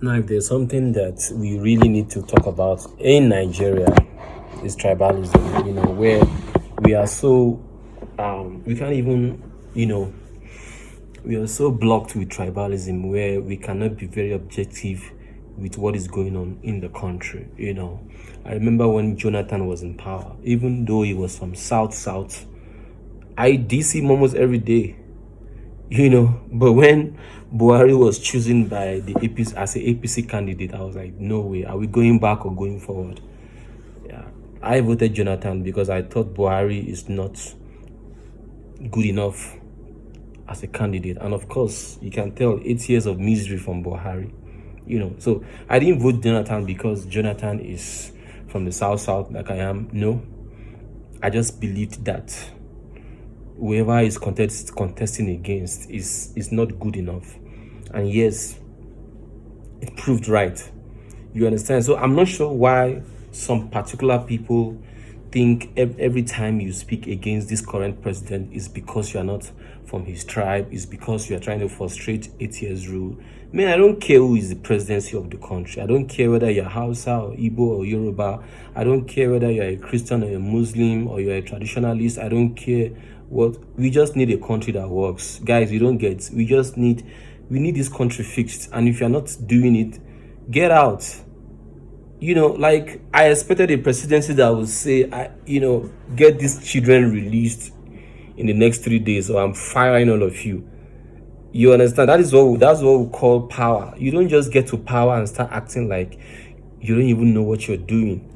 Now, if there's something that we really need to talk about in Nigeria, is tribalism. Where we are so we can't even, we are so blocked with tribalism, where we cannot be very objective with what is going on in the country. I remember when Jonathan was in power, even though he was from South, I did see him almost every day. But when Buhari was chosen by the APC as an APC candidate, I was like, no way, are we going back or going forward? Yeah, I voted Jonathan because I thought Buhari is not good enough as a candidate. And of course, you can tell 8 years of misery from Buhari. So I didn't vote Jonathan because Jonathan is from the South like I am. No, I just believed that whoever is contesting against is not good enough. And yes, it proved right. You understand? So I'm not sure why some particular people think every time you speak against this current president is because you are not from his tribe, is because you are trying to frustrate 8 years rule. Man, I don't care who is the presidency of the country. I don't care whether you're Hausa or Igbo or Yoruba. I don't care whether you're a Christian or a Muslim or you're a traditionalist. I don't care what. We just need a country that works. Guys, you don't get. We need this country fixed. And if you're not doing it, get out. Like I expected a presidency that would say, get these children released in the next 3 days, or I'm firing all of you. You understand? That's what we call power. You don't just get to power and start acting like you don't even know what you're doing.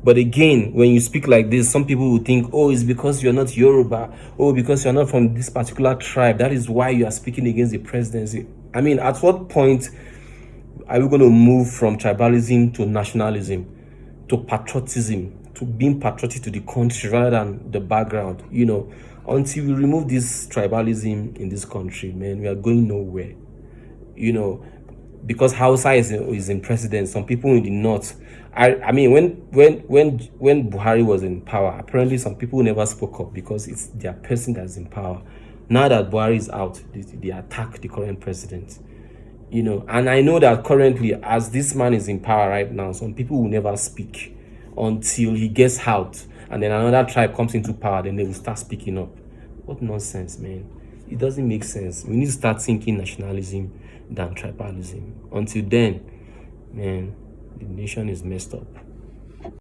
But again, when you speak like this, some people will think, oh, it's because you're not Yoruba, oh, because you're not from this particular tribe. That is why you are speaking against the presidency. I mean, at what point are we going to move from tribalism to nationalism, to patriotism, to being patriotic to the country rather than the background? Until we remove this tribalism in this country, man, we are going nowhere. Because Hausa is in president. Some people in the north, I mean, when Buhari was in power, apparently some people never spoke up because it's their person that's in power. Now that Buhari is out, they attack the current president. And I know that currently, as this man is in power right now, some people will never speak until he gets out, and then another tribe comes into power, then they will start speaking up. What nonsense, man. It doesn't make sense. We need to start thinking nationalism than tribalism. Until then, man, the nation is messed up.